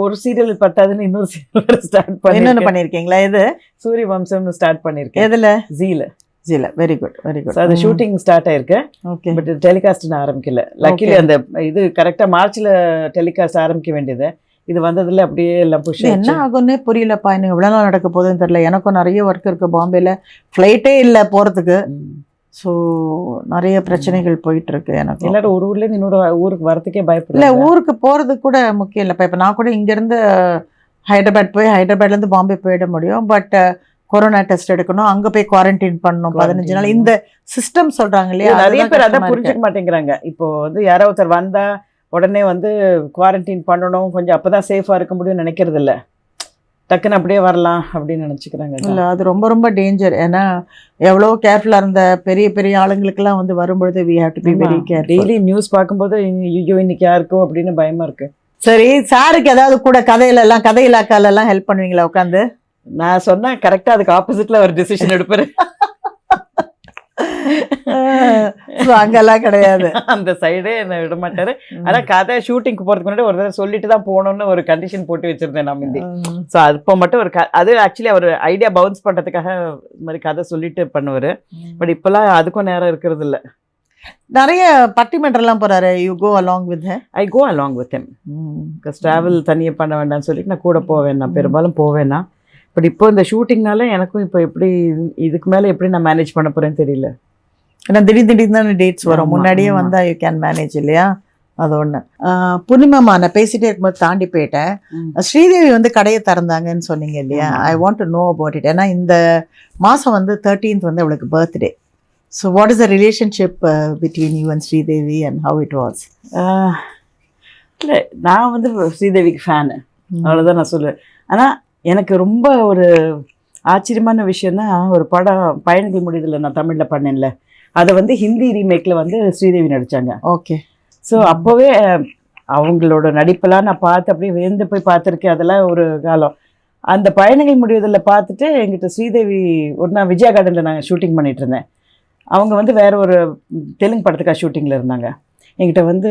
[SPEAKER 2] ஒரு சீரியல் பத்தாதுன்னு இன்னொரு சீரியல் ஸ்டார்ட் பண்ணி
[SPEAKER 1] என்னென்ன பண்ணிருக்கீங்களா? இது
[SPEAKER 2] சூரிய வம்சம்னு ஸ்டார்ட் பண்ணிருக்கேன்.
[SPEAKER 1] எதுல?
[SPEAKER 2] ஜீல.
[SPEAKER 1] Very good very good.
[SPEAKER 2] அது ஷூட்டிங் ஸ்டார்ட் ஆயிருக்கு.
[SPEAKER 1] ஓகே.
[SPEAKER 2] பட் டெலிகாஸ்ட் ஆரம்பிக்கல. லக்கிலி அந்த இது கரெக்டா மார்ச்ல டெலிகாஸ்ட் ஆரம்பிக்க வேண்டியது. இது வந்ததுல அப்படியே எல்லாம் புஷ்.
[SPEAKER 1] என்ன ஆகும்னே புரியலப்பா. இன்னும் எவ்வளவு நாள் நடக்க போகுதுன்னு தெரியல. எனக்கும் நிறைய ஒர்க் இருக்கு பாம்பேல. ஃபிளைட்டே இல்லை போறதுக்கு. ஸோ நிறைய பிரச்சனைகள் போயிட்டு இருக்கு எனக்கு.
[SPEAKER 2] எல்லாரும் ஒரு ஊர்ல இருந்து இன்னொரு ஊருக்கு வரதுக்கே பயப்படல.
[SPEAKER 1] இல்லை ஊருக்கு போறது கூட முக்கியம் இல்லைப்பா. இப்போ நான் கூட இங்கேருந்து ஹைதராபாத் போய் ஹைதராபாத்லேருந்து பாம்பே போயிட முடியும். பட் கொரோனா டெஸ்ட் எடுக்கணும், அங்க போய் குவாரண்டைன் பண்ணணும் 15 நாள். இந்த சிஸ்டம் சொல்றாங்க இல்லையா,
[SPEAKER 2] நிறைய பேர் அதை புரிஞ்சுக்க மாட்டேங்கிறாங்க. இப்போ வந்து யாரோ ஒருத்தர் வந்தா உடனே வந்து குவாரண்டைன் பண்ணணும், கொஞ்சம் அப்பதான் சேஃபா இருக்க முடியும்னு நினைக்கிறது இல்லை. டக்குன்னு அப்படியே வரலாம் அப்படின்னு நினைச்சுக்கிறாங்க.
[SPEAKER 1] இல்லை அது ரொம்ப ரொம்ப டேஞ்சர். ஏன்னா எவ்வளோ கேர்ஃபுல்லாக இருந்த பெரிய பெரிய ஆளுங்களுக்கெல்லாம் வந்து வரும்பொழுது we have to be very careful.
[SPEAKER 2] Daily news பார்க்கும்போது ஐயோ இன்னைக்கு யாருக்கும் அப்படின்னு பயமா இருக்கு.
[SPEAKER 1] சரி, சாருக்கு ஏதாவது கூட கதையில எல்லாம் கதை இலாக்கால எல்லாம் ஹெல்ப் பண்ணுவீங்களா உட்காந்து?
[SPEAKER 2] நான் சொன்னா கரெக்டா அதுக்கு ஆப்போசிட்ல ஒரு டிசிஷன் எடுப்பாரு.
[SPEAKER 1] அங்கெல்லாம் கிடையாது,
[SPEAKER 2] அந்த சைடே என்ன விட மாட்டாரு. அதான் கதை ஷூட்டிங்க்கு போறதுக்கு முன்னாடி ஒரு தடவை சொல்லிட்டு தான் போகணும்னு ஒரு கண்டிஷன் போட்டு வச்சிருந்தேன் நான் முந்தி. ஸோ அப்போ மட்டும் ஒரு அது ஆக்சுவலி அவர் ஐடியா பவுன்ஸ் பண்றதுக்காக இந்த மாதிரி கதை சொல்லிட்டு பண்ணுவாரு. பட் இப்பெல்லாம் அதுக்கும் நேரம் இருக்கிறது இல்லை.
[SPEAKER 1] நிறைய பட்டிமன்றம்லாம் போறாரு. You go along with him?
[SPEAKER 2] I go along with him. Because travel தனியாக பண்ண வேண்டாம்னு சொல்லிட்டு நான் கூட போவேன். நான் பெரும்பாலும் போவேன்னா. பட் இப்போ இந்த ஷூட்டிங்னால எனக்கும் இப்போ எப்படி இதுக்கு மேலே எப்படி நான் மேனேஜ் பண்ண போறேன்னு தெரியல.
[SPEAKER 1] ஏன்னா திடீர்னு தானே டேட்ஸ் வரும். முன்னாடியே வந்தா யூ கேன் மேனேஜ் இல்லையா? அது ஒன்று. பூர்ணிமாமா நான் பேசிட்டே இருக்கும்போது தாண்டி போயிட்டேன். ஸ்ரீதேவி வந்து கடையை திறந்தாங்கன்னு சொன்னீங்க இல்லையா? ஐ want to know about it. ஏன்னா இந்த மாதம் வந்து 13th வந்து அவளுக்கு birthday. So what is the relationship between you and Sridevi and how it was?
[SPEAKER 2] இல்லை நான் வந்து ஸ்ரீதேவிக்கு ஃபேனு, அவ்வளோதான் நான் சொல்லுவேன். ஆனால் எனக்கு ரொம்ப ஒரு ஆச்சரியமான விஷயம்னா, ஒரு படம் பயணிகள் முடியுதில்ல நான் தமிழில் பண்ணேன்ல, அதை வந்து ஹிந்தி ரீமேக்கில் வந்து ஸ்ரீதேவி நடித்தாங்க.
[SPEAKER 1] ஓகே.
[SPEAKER 2] ஸோ அப்போவே அவங்களோட நடிப்பெல்லாம் நான் பார்த்து அப்படியே வேந்து போய் பார்த்துருக்கேன். அதெல்லாம் ஒரு காலம். அந்த பயணிகள் முடிவதில் பார்த்துட்டு எங்கிட்ட ஸ்ரீதேவி ஒரு நாள் விஜயா கார்டனில் நாங்கள் ஷூட்டிங் பண்ணிகிட்டு இருந்தேன். அவங்க வந்து வேற ஒரு தெலுங்கு படத்துக்காக ஷூட்டிங்கில் இருந்தாங்க. என்கிட்ட வந்து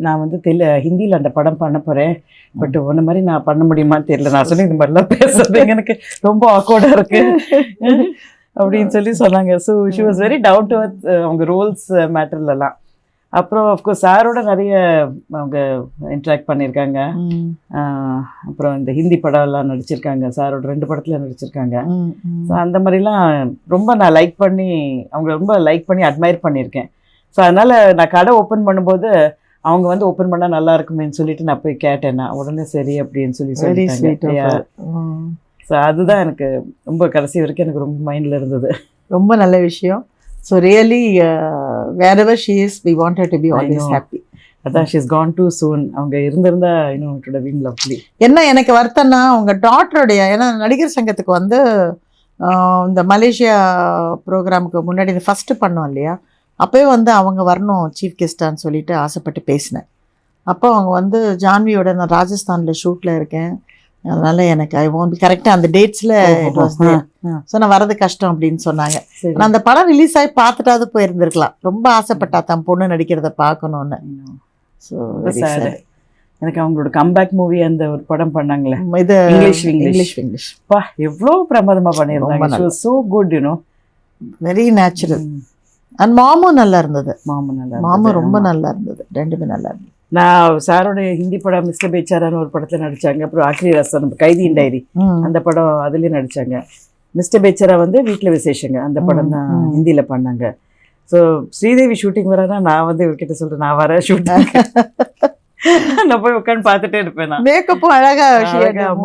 [SPEAKER 2] நான் வந்து ஹிந்தியில் அந்த படம் பண்ண போகிறேன், பட் ஒன்று மாதிரி நான் பண்ண முடியுமான்னு தெரியல. நான் சொல்லி இந்த மாதிரிலாம் பேசுறது எனக்கு ரொம்ப ஆக்வர்டாக இருக்கு அப்படின்னு சொல்லி சொன்னாங்க. So she was very down to earth அவங்க ரோல்ஸ் மேட்டர்லலாம். அப்புறம் அஃப்கோர்ஸ் சாரோட நிறைய அவங்க இன்ட்ராக்ட் பண்ணியிருக்காங்க. அப்புறம் இந்த ஹிந்தி படம்லாம் நடிச்சிருக்காங்க. சாரோட 2 படத்தில் நடிச்சிருக்காங்க. ஸோ அந்த மாதிரிலாம் ரொம்ப நான் லைக் பண்ணி அவங்க ரொம்ப லைக் பண்ணி அட்மையர் பண்ணியிருக்கேன். ஸோ அதனால் நான் கடை ஓப்பன் பண்ணும்போது அவங்க வந்து ஓப்பன் பண்ணால் நல்லா இருக்குமேன்னு சொல்லிட்டு நான் போய் கேட்டேன். நான் உடனே சரி அப்படின்னு சொல்லிட்டாங்க. ஸோ அதுதான் எனக்கு ரொம்ப கடைசி வரைக்கும் எனக்கு ரொம்ப மைண்டில் இருந்தது.
[SPEAKER 1] ரொம்ப நல்ல விஷயம். So really wherever she is we want her to be always happy.
[SPEAKER 2] அதான் she's gone too soon. அவங்க இருந்திருந்தா இன்னும் it would have been lovely.
[SPEAKER 1] என்ன எனக்கு வருத்தம்னா உங்க டாட்டருடைய, ஏன்னா நடிகர் சங்கத்துக்கு வந்து இந்த மலேசியா ப்ரோக்ராமுக்கு முன்னாடி இந்த ஃபஸ்ட்டு பண்ணோம் இல்லையா, அப்போயே வந்து அவங்க வரணும் சீஃப் கெஸ்டான்னு சொல்லிட்டு ஆசைப்பட்டு பேசினேன். அப்போ அவங்க வந்து ஜான்வியோட நான் ராஜஸ்தானில் ஷூட்டில் இருக்கேன், அதனால எனக்கு ஐ வாண்ட் கரெக்டாக அந்த டேட்ஸில் இட் வாஸ் தேர். ஸோ நான் வரது கஷ்டம் அப்படின்னு சொன்னாங்க. நான் அந்த படம் ரிலீஸ் ஆகி பார்த்துட்டாவது போயிருந்துருக்கலாம். ரொம்ப ஆசைப்பட்டா தன் பொண்ணு நடிக்கிறத பார்க்கணுன்னு. ஸோ
[SPEAKER 2] எனக்கு அவங்களோட கம்பேக் மூவி அந்த ஒரு படம் பண்ணாங்களே,
[SPEAKER 1] இது
[SPEAKER 2] இங்கிலீஷ் பா எவ்வளோ பிரமாதமாக பண்ணியிருந்தாங்க. So good, you know,
[SPEAKER 1] very natural. And மாமும் நல்லா இருந்தது.
[SPEAKER 2] நல்லா
[SPEAKER 1] மாமும் ரொம்ப நல்லா இருந்தது. ரெண்டுமே நல்லா இருந்தது.
[SPEAKER 2] நான் சாரோட ஹிந்தி படம் மிஸ்டர் பேச்சாரான்னு ஒரு படத்துல நடிச்சாங்க. அப்புறம் ஆக்ரி ரசன் கைதியின் டைரி அந்த படம் அதுலயும் நடிச்சாங்க. மிஸ்டர் பேச்சாரா வந்து வீட்டுல விசேஷங்க அந்த படம் தான் ஹிந்தியில பண்ணாங்க. ஸோ ஸ்ரீதேவி ஷூட்டிங் வரனா நான் வந்து இவர்கிட்ட சொல்றேன், நான் வரேன் ஷூட்டிங். நான் போய் உட்காந்து பார்த்துட்டே இருப்பேன். நான்
[SPEAKER 1] மேக்கப்பும் அழகா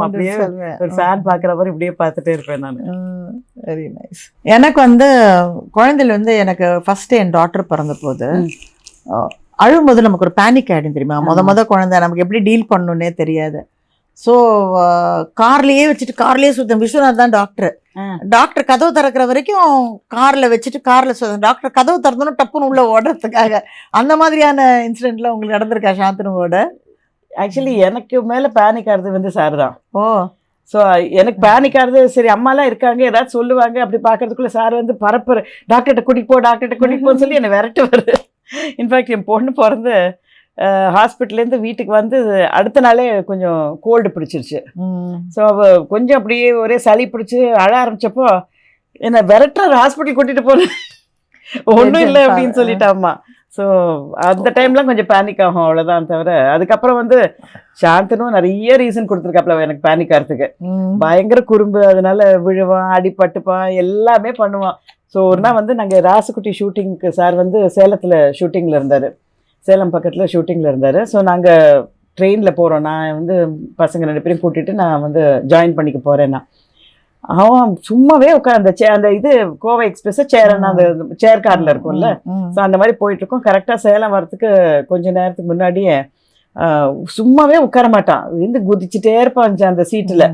[SPEAKER 2] அப்படியே ஒரு ஃபேன் பாக்குற மாதிரி இப்படியே பார்த்துட்டே இருப்பேன் நான்.
[SPEAKER 1] Very nice. எனக்கு வந்து குழந்தைல வந்து எனக்கு ஃபர்ஸ்ட் என் டாட்டர் பிறந்த போது அழும்போது நமக்கு ஒரு பேனிக் ஆகிடும் தெரியுமா. முத குழந்தை நமக்கு எப்படி டீல் பண்ணணுன்னே தெரியாது. ஸோ கார்லேயே வச்சுட்டு கார்லேயே சுத்தம். விஸ்வநாத் தான் டாக்டர் கதவு திறக்கிற வரைக்கும் காரில் வச்சுட்டு காரில் சுத்தம். டாக்டர் கதவு திறந்தோன்னு டப்புன்னு உள்ள ஓடுறதுக்காக அந்த மாதிரியான இன்சிடென்ட்லாம் உங்களுக்கு நடந்திருக்கா சாந்தனுவோட?
[SPEAKER 2] ஆக்சுவலி எனக்கு மேலே பேனிக் ஆகிறது வந்து சார் தான்.
[SPEAKER 1] ஓ.
[SPEAKER 2] ஸோ எனக்கு பேனிக் ஆகுது. சரி அம்மாலாம் இருக்காங்க ஏதாவது சொல்லுவாங்க அப்படி பார்க்கறதுக்குள்ள சார் வந்து பரப்புற டாக்டர்கிட்ட கூட்டிகிட்டு போன்னு சொல்லி என்னை விரட்டுவார். இன்ஃபேக்ட் என் பொண்ணு பிறந்து ஹாஸ்பிட்டல்லேருந்து வீட்டுக்கு வந்து அடுத்த நாளே கொஞ்சம் கோல்டு பிடிச்சிருச்சு. ஸோ அவள் கொஞ்சம் அப்படியே ஒரே சளி பிடிச்சி அழ ஆரம்பிச்சப்போ என்னை விரட்டுற ஹாஸ்பிட்டல் கூட்டிகிட்டு போனேன். ஒன்றும் இல்லை அப்படின்னு சொல்லிட்டாம்மா. ஸோ அந்த டைம்லாம் கொஞ்சம் பேனிக் ஆகும் அவ்வளோதான். தவிர அதுக்கப்புறம் வந்து சாந்தனும் நிறைய ரீசன் கொடுத்துருக்காப்ல எனக்கு பேனிக் ஆகிறதுக்கு. பயங்கர குறும்பு, அதனால விழுவான், அடிபட்டுப்பான், எல்லாமே பண்ணுவான். ஸோ ஒரு நாள் வந்து நாங்கள் ராசுக்குட்டி ஷூட்டிங்க்கு சார் வந்து சேலத்தில் ஷூட்டிங்கில் இருந்தார். சேலம் பக்கத்தில் ஷூட்டிங்கில் இருந்தார். ஸோ நாங்கள் ட்ரெயினில் போகிறோம். நான் வந்து பசங்க 2 பேரையும் கூட்டிகிட்டு நான் வந்து ஜாயின் பண்ணிக்க போகிறேன்னா அவன் சும்மாவே உட்காந்து அந்த இது கோவை எக்ஸ்பிரஸ் சேரன்னா அந்த சேர் காரில் இருக்கும்ல. ஸோ அந்த மாதிரி போயிட்டுருக்கோம். கரெக்டாக சேலம் வரத்துக்கு கொஞ்சம் நேரத்துக்கு முன்னாடியே சும்மாவே உட்கார மாட்டான். இருந்து குதிச்சுட்டே இருப்பான் அந்த சீட்டில்.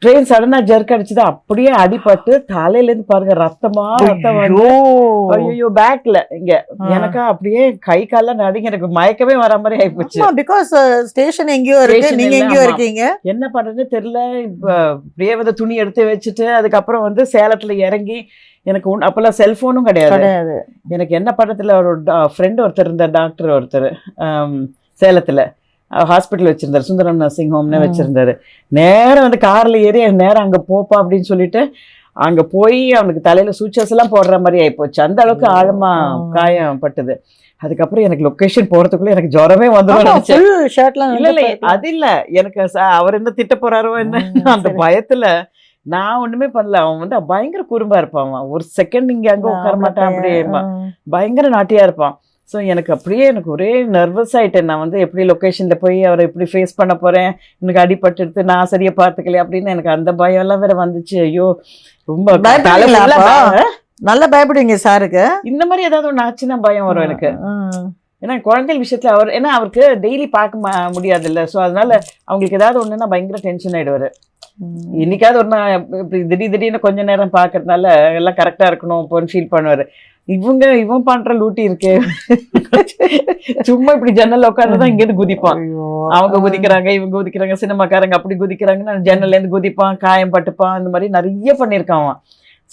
[SPEAKER 2] ட்ரெயின் சடனா ஜர்க் அடிச்சுது, அப்படியே அடிபட்டு தலையிலேருந்து பாருங்க ரத்தம் வந்து ஐயோ பேக்ல இங்க எனக்கா அப்படியே கை கால்லாம் நடுங்க. எனக்கு மயக்கமே வர மாதிரி ஆயிப்போச்சு.
[SPEAKER 1] பிகாஸ் ஸ்டேஷன் எங்கேயோ இருக்கு, நீங்க எங்கேயோ இருக்கீங்க.
[SPEAKER 2] என்ன பண்றதுன்னு தெரியல. இப்ப அப்படியே வந்து துணி எடுத்து வச்சுட்டு அதுக்கப்புறம் வந்து சேலத்துல இறங்கி எனக்கு அப்பெல்லாம் செல்போனும் கிடையாது. எனக்கு என்ன பண்றதுல ஒரு ஃப்ரெண்ட் ஒருத்தர் இருந்தார், டாக்டர் ஒருத்தர் சேலத்துல ஹாஸ்பிட்டல் வச்சிருந்தாரு, சுந்தரம் நர்சிங் ஹோம்னு வச்சிருந்தாரு. நேரம் வந்து கார்ல ஏறி நேரம் அங்க போப்பா அப்படின்னு சொல்லிட்டு அங்க போய் அவனுக்கு தலையில சூச்சஸ் எல்லாம் போடுற மாதிரி ஆயிப்போச்சு. அந்த அளவுக்கு ஆழமா காயம் பட்டுது. அதுக்கப்புறம் எனக்கு லொகேஷன் போறதுக்குள்ள எனக்கு ஜுரமே வந்துடும். இல்ல அது இல்ல, எனக்கு அவர் என்ன திட்ட போறாரோ என்ன அந்த பயத்துல நான் ஒண்ணுமே பண்ணல. அவன் வந்து பயங்கர குறும்பா இருப்பான். ஒரு செகண்ட் இங்க அங்க உட்கார மாட்டான், அப்படியே பயங்கர நாட்டியா இருப்பான். ஸோ எனக்கு அப்படியே எனக்கு ஒரே நர்வஸ் ஆகிட்டேன். நான் வந்து எப்படி லொக்கேஷனில் போய் அவரை எப்படி ஃபேஸ் பண்ண போகிறேன், எனக்கு அடிபட்டு நான் சரியாக பார்த்துக்கலையே அப்படின்னு எனக்கு அந்த பயம் எல்லாம் வேற வந்துச்சு. ஐயோ ரொம்ப
[SPEAKER 1] நல்லா பயப்படுவீங்க சாருக்கு.
[SPEAKER 2] இந்த மாதிரி ஏதாவது ஒன்று ஆச்சுன்னா பயம் வரும் எனக்கு. ஏன்னா குழந்தைகள் விஷயத்தில் அவர் ஏன்னா அவருக்கு டெய்லி பார்க்க முடியாது இல்லை. ஸோ அதனால அவங்களுக்கு ஏதாவது ஒன்றுனா பயங்கர டென்ஷன் ஆகிடுவார். இன்னைக்காவது ஒரு நாள் இப்படி திடீர்னு கொஞ்ச நேரம் பார்க்கறதுனால எல்லாம் கரெக்டாக இருக்கணும் அப்போன்னு ஃபீல் பண்ணுவார். இவன் பண்ற லூட்டி இருக்கு, சும்மா இப்படி ஜன்னல் உட்காந்துதான் இங்கேருந்து குதிப்பான். அவங்க குதிக்கிறாங்க, இவங்க குதிக்கிறாங்க, சினிமாக்காரங்க அப்படி குதிக்கிறாங்கன்னா ஜன்னல்ல இருந்து குதிப்பான், காயம் பட்டுப்பான், இந்த மாதிரி நிறைய பண்ணியிருக்கான்.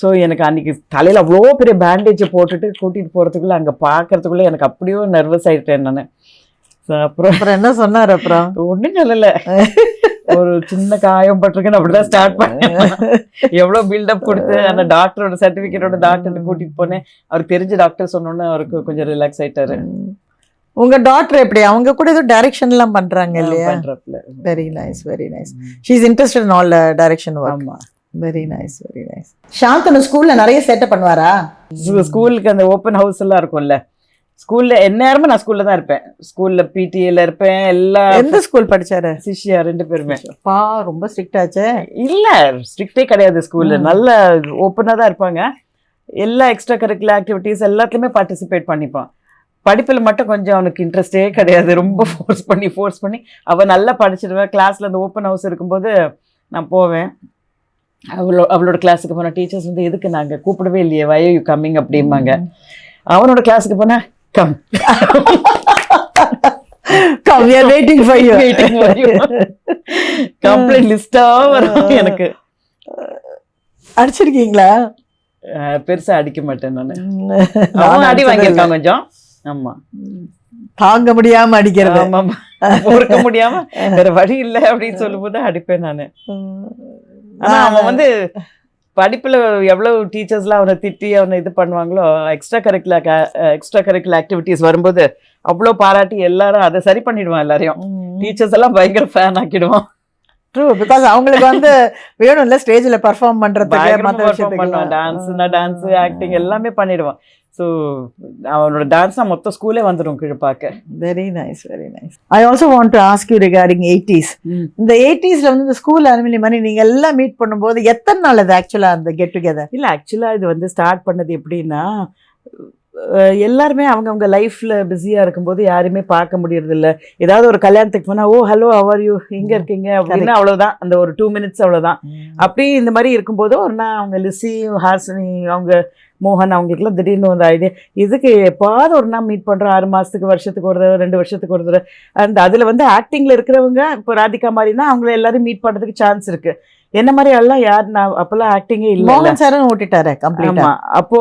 [SPEAKER 2] ஸோ எனக்கு அன்னைக்கு தலையில அவ்வளோ பெரிய பேண்டேஜை போட்டுட்டு கூட்டிட்டு போறதுக்குள்ள அங்க பாக்குறதுக்குள்ள எனக்கு அப்படியோ நர்வஸ் ஆயிட்டேன் நான்.
[SPEAKER 1] அப்புறம் என்ன சொன்னார்? அப்புறம்
[SPEAKER 2] ஒன்றும் சொல்லல, ஒரு சின்ன காயம் பட்டிருக்குன்னு அப்படிதான் ஸ்டார்ட் பண்ணேன். எவ்வளவு பில்டப் கொடுத்து அந்த டாக்டரோட சர்டிபிகேட்டோட டாக்டர்கிட்ட கூட்டிட்டு போனேன். அவருக்கு தெரிஞ்ச டாக்டர் சொன்னோன்னு அவருக்கு கொஞ்சம் ரிலாக்ஸ் ஆயிட்டாரு.
[SPEAKER 1] உங்க டாக்டர் எப்படி? அவங்க கூட ஏதோ டைரக்ஷன் எல்லாம் பண்றாங்க இல்லையா? Very nice, very nice. She is interested in all direction work. ஆமா, very nice, very nice. Shanthanu ஸ்கூல்ல நிறைய செட்டப் பண்ணுவாரா?
[SPEAKER 2] ஸ்கூலுக்கு அந்த ஓப்பன் ஹவுஸ் எல்லாம் இருக்கும்ல, ஸ்கூல்ல எந்நேரமும் நான் ஸ்கூல்ல தான் இருப்பேன். ஸ்கூல்ல பிடிஏல இருப்பேன். எல்லா
[SPEAKER 1] எந்த ஸ்கூல் படிச்சாரு?
[SPEAKER 2] சிஷ்யா 2 பேருமே.
[SPEAKER 1] ரொம்ப ஸ்ட்ரிக்ட் ஆச்சே? இல்ல,
[SPEAKER 2] ஸ்ட்ரிக்டே கிடையாது. ஸ்கூல்ல நல்ல ஓப்பனா தான் இருப்பாங்க. எல்லா எக்ஸ்ட்ரா கரிக்குலர் ஆக்டிவிட்டிஸ் எல்லாத்துலயுமே பார்ட்டிசிபேட் பண்ணிப்பான். படிப்பில் மட்டும் கொஞ்சம் அவனுக்கு இன்ட்ரெஸ்டே கிடையாது. ரொம்ப ஃபோர்ஸ் பண்ணி அவள் நல்லா படிச்சிடுவேன். கிளாஸ்ல அந்த ஓப்பன் ஹவுஸ் இருக்கும்போது நான் போவேன். அவளோட கிளாஸுக்கு போனால் டீச்சர்ஸ் வந்து எதுக்கு நாங்கள் கூப்பிடவே இல்லையே, வை யூ கம்மிங் அப்படிம்பாங்க. அவனோட கிளாஸுக்கு போனா come
[SPEAKER 1] we are waiting for you.
[SPEAKER 2] Complaint லிஸ்டா வரும் எனக்கு.
[SPEAKER 1] அடிச்சிருக்கீங்களா?
[SPEAKER 2] பெருசா அடிக்க மாட்டேன் நானு. அவன் அடி வாங்கியிருக்கான் கொஞ்சம். ஆமா,
[SPEAKER 1] தாங்க முடியாம அடிக்கிறது.
[SPEAKER 2] ஆமா, பொறுக்க முடியாம வேற வழி இல்லை அப்படின்னு சொல்லும் போது அடிப்பேன் நானு. ஆனா அவன் வந்து படிப்புல எவ்வளவு டீச்சர்ஸ்லாம் அவனை திட்டி அவனை இது பண்ணுவாங்களோ, எக்ஸ்ட்ரா கரிக்குலர் ஆக்டிவிட்டிஸ் வரும்போது அவ்வளோ பாராட்டி எல்லாரும் அதை சரி பண்ணிடுவான். எல்லாரையும் டீச்சர்ஸ் எல்லாம் பயங்கர ஃபேன் ஆக்கிடுவான்.
[SPEAKER 1] ட்ரூ, பிகாஸ் அவங்களுக்கு வந்து வேணும்ல ஸ்டேஜ்ல பெர்ஃபார்ம் பண்றதுக்கு, மற்ற விஷயத்துக்கு.
[SPEAKER 2] டான்ஸ் ஆக்டிங் எல்லாமே பண்ணிடுவான். ஸோ அவனோட டான்ஸ் மொத்த ஸ்கூலே வந்துடும் கீழே பார்க்க.
[SPEAKER 1] Very nice, very nice. I also want to ask you regarding 80s. இந்த 80sல வந்து இந்த ஸ்கூல் அலுமினி மாதிரி நீங்க எல்லாம் மீட் பண்ணும்போது எத்தனை நாள் அது ஆக்சுவலா அந்த கெட் டுகெதர்?
[SPEAKER 2] இல்லை, ஆக்சுவலா இது வந்து ஸ்டார்ட் பண்ணது எப்படின்னா, எல்லாருமே அவங்கவுங்க லைஃப்ல பிஸியா இருக்கும்போது யாருமே பார்க்க முடியறது இல்லை. ஏதாவது ஒரு கல்யாணத்துக்கு போனா, ஓ ஹலோ ஹவ் ஆர் யூ, எங்க இருக்கீங்க அப்படின்னு அவ்வளவுதான், அந்த ஒரு 2 minutes அவ்வளவுதான். அப்படி இந்த மாதிரி இருக்கும்போது ஒரு நாள் அவங்க லிசி, ஹாசினி, அவங்க மோகன், அவங்களுக்குலாம் திடீர்னு ஒரு ஐடியா, இதுக்கு எப்பாவது ஒரு நாள் மீட் பண்றோம், 6 மாசத்துக்கு, வருஷத்துக்கு ஒரு தடவை, 2 வருஷத்துக்கு ஒரு தடவை. அந்த அதுல வந்து ஆக்டிங்ல இருக்கிறவங்க இப்போ ராதிகா மாதிரினா அவங்கள எல்லாரும் மீட் பண்றதுக்கு சான்ஸ் இருக்கு. என்ன மாதிரி எல்லாம் யார், நான் அப்பெல்லாம் ஆக்டிங்கே இல்லை.
[SPEAKER 1] மோகன் சாரும் ஓட்டிட்டாரு கம்ப்ளீட்டா.
[SPEAKER 2] அப்போ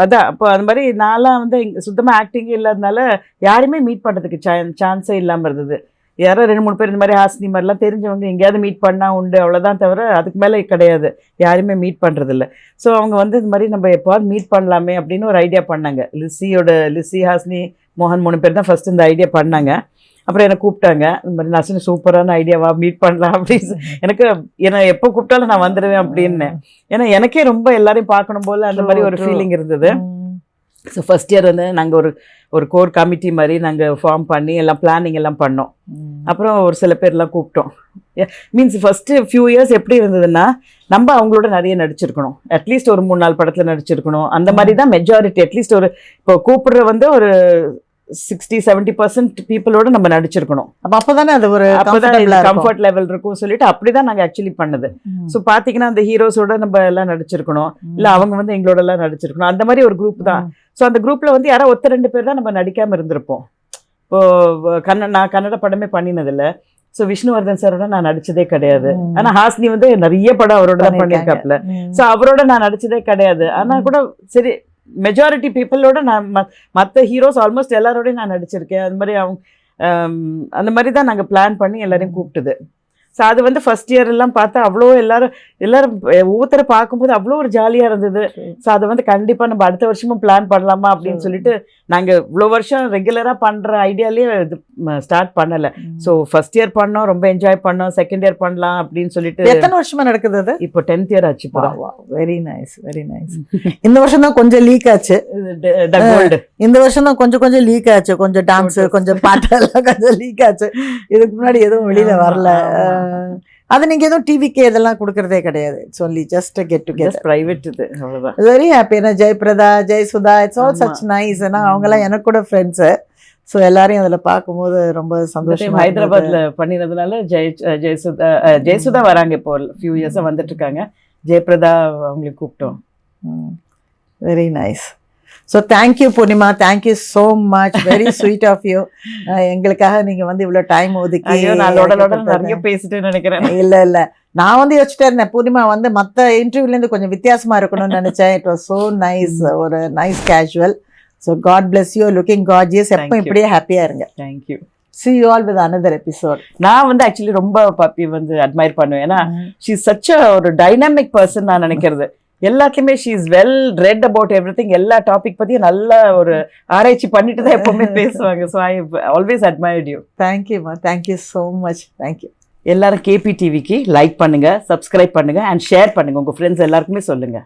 [SPEAKER 2] அதான், அப்போ அந்த மாதிரி நான்லாம் வந்து சுத்தமா ஆக்டிங்கே இல்லாதனால யாருமே மீட் பண்றதுக்கு சான்ஸே இல்லாம இருந்தது. யாரோ 2-3 பேர் இந்த மாதிரி ஹாசினி மாதிரிலாம் தெரிஞ்சவங்க எங்கேயாவது மீட் பண்ணா உண்டு, அவ்வளோதான், தவிர அதுக்கு மேலே கிடையாது, யாருமே மீட் பண்ணுறதில்ல. ஸோ அவங்க வந்து இந்த மாதிரி நம்ம எப்பாவது மீட் பண்ணலாமே அப்படின்னு ஒரு ஐடியா பண்ணாங்க. லிசி, ஹாசினி, மோகன் 3 பேர் தான் ஃபர்ஸ்ட் இந்த ஐடியா பண்ணாங்க. அப்புறம் என்னை கூப்பிட்டாங்க, இந்த மாதிரி நர்சினி சூப்பரான ஐடியாவா, மீட் பண்ணலாம் அப்படின்னு. என்னை எப்போ கூப்பிட்டாலும் நான் வந்துடுவேன் அப்படின்னு. ஏன்னா எனக்கே ரொம்ப எல்லாரையும் பார்க்கணும் போல அந்த மாதிரி ஒரு ஃபீலிங் இருந்தது. ஸோ ஃபர்ஸ்ட் இயர் வந்து நாங்கள் ஒரு கோர் கமிட்டி மாதிரி நாங்கள் ஃபார்ம் பண்ணி எல்லாம் பிளானிங் எல்லாம் பண்ணோம். அப்புறம் ஒரு சில பேர்லாம் கூப்பிட்டோம். மீன்ஸ் ஃபர்ஸ்ட்டு ஃபியூ இயர்ஸ் எப்படி இருந்ததுன்னா, நம்ம அவங்களோட நிறைய நடிச்சிருக்கணும், அட்லீஸ்ட் ஒரு 3-4 படத்தில் நடிச்சிருக்கணும். அந்த மாதிரி தான் மெஜாரிட்டி, அட்லீஸ்ட் ஒரு இப்போ கூப்பிடுற வந்து ஒரு 60-70% பீப்புளோட நம்ம நடிச்சிருக்கணும்.
[SPEAKER 1] அப்போதானே அது ஒரு
[SPEAKER 2] கம்ஃபர்ட் லெவல் இருக்கும் சொல்லிட்டு அப்படிதான் நாங்க ஆக்சுவலி பண்ணது. ஸோ பாத்தீங்கன்னா அந்த ஹீரோஸோட நம்ம எல்லாம் நடிச்சிருக்கணும், இல்ல அவங்க வந்து எங்களோட எல்லாம் நடிச்சிருக்கணும். அந்த மாதிரி ஒரு குரூப் தான். ஸோ அந்த குரூப்ல வந்து யாரோ 1-2 பேர் தான் நம்ம நடிக்காம இருந்திருப்போம். இப்போ நான் கன்னட படமே பண்ணினதில்ல. ஸோ விஷ்ணுவர்தன் சாரோட நான் நடிச்சதே கிடையாது. ஆனா ஹாசினி வந்து நிறைய படம் அவரோட தான் பண்ணியிருக்காப்ல. ஸோ அவரோட நான் நடிச்சதே கிடையாது. ஆனா கூட சரி, மெஜாரிட்டி பீப்புளோட நான் மற்ற ஹீரோஸ் ஆல்மோஸ்ட் எல்லாரோடையும் நான் நடிச்சிருக்கேன். அது மாதிரி அந்த மாதிரி தான் நாங்கள் பிளான் பண்ணி எல்லாரையும் கூப்பிட்டுது. ஸோ அது வந்து ஃபர்ஸ்ட் இயர் எல்லாம் பார்த்தா அவ்வளோ எல்லாரும் ஒவ்வொருத்தரை பார்க்கும்போது அவ்வளோ ஒரு ஜாலியாக இருந்தது. ஸோ அதை வந்து கண்டிப்பாக நம்ம அடுத்த வருஷமும் பிளான் பண்ணலாமா அப்படின்னு சொல்லிட்டு நாங்கள் இவ்வளோ வருஷம் ரெகுலராக பண்ணுற ஐடியாலேயே இது ஸ்டார்ட் பண்ணலை. ஸோ ஃபர்ஸ்ட் இயர் பண்ணோம், ரொம்ப என்ஜாய் பண்ணோம். செகண்ட் இயர் பண்ணலாம் அப்படின்னு சொல்லிட்டு.
[SPEAKER 1] எத்தனை வருஷமா நடக்குது அது?
[SPEAKER 2] இப்போ 10th இயர் ஆச்சு.
[SPEAKER 1] Very nice, very nice. இந்த வருஷம் தான் கொஞ்சம் லீக் ஆச்சு. இந்த வருஷம் தான் கொஞ்சம் லீக் ஆச்சு. கொஞ்சம் டான்ஸ், கொஞ்சம் பாட்டு எல்லாம் கொஞ்சம் லீக் ஆச்சு. இதுக்கு முன்னாடி எதுவும் வெளியில வரல. அது நீங்க எதுவும் டிவிக்கு இதெல்லாம் கொடுக்கறதே கிடையாது. It's only just get together,
[SPEAKER 2] private. இது அவ்வளவுதான்.
[SPEAKER 1] Very happy. ஏன்னா Jayaprada, Jayasudha, it's all such nice. ஏன்னா அவங்கெல்லாம் எனக்கு கூட ஃப்ரெண்ட்ஸு. ஸோ எல்லாரையும் அதில் பார்க்கும்போது ரொம்ப சந்தோஷம்.
[SPEAKER 2] ஹைதராபாத்ல பண்ணினதுனால ஜெயசுதா வராங்க. இப்போ ஃபியூ இயர்ஸா வந்துட்டு இருக்காங்க. ஜெயபிரதா அவங்களுக்கு கூப்பிட்டோம்.
[SPEAKER 1] Very nice. So thank you Poornima, thank you so much. Very sweet of you. எங்களுக்காக நீங்க வந்து இவ்வளோ டைம் ஒதுக்கி.
[SPEAKER 2] நிறைய பேசிட்டு நினைக்கிறேன்.
[SPEAKER 1] இல்லை, நான் வந்து யோசிச்சுட்டே இருந்தேன், பூர்ணிமா வந்து மற்ற இன்டர்வியூலேருந்து கொஞ்சம் வித்தியாசமா இருக்கணும்னு நினைச்சேன். இட் வாஸ் ஸோ நைஸ், ஒரு nice casual. So god bless you, looking gorgeous. எப்போ இப்படியே ஹாப்பியா இருங்க.
[SPEAKER 2] Thank you.
[SPEAKER 1] See you all with another episode.
[SPEAKER 2] நான் வந்து ஆக்சுவலி ரொம்ப பப்பி வந்து அட்மையர் பண்ணுவேன். ஏன்னா she is such a ஒரு டைனாமிக் பர்சன். நான் நினைக்கிறது எல்லாத்துலயுமே she is well read about everything. எல்லா டாபிக் பத்தியும் நல்ல ஒரு ஆராய்ச்சி பண்ணிட்டு தான் எப்பவுமே பேசுவாங்க. So I always admired you.
[SPEAKER 1] தேங்க்யூமா, தேங்க்யூ ஸோ மச். தேங்க்யூ.
[SPEAKER 2] எல்லாரும் கேபி டிவிக்கு லைக் பண்ணுங்க, சப்ஸ்கிரைப் பண்ணுங்க அண்ட் ஷேர் பண்ணுங்க. உங்க ஃப்ரெண்ட்ஸ் எல்லாருக்குமே சொல்லுங்க.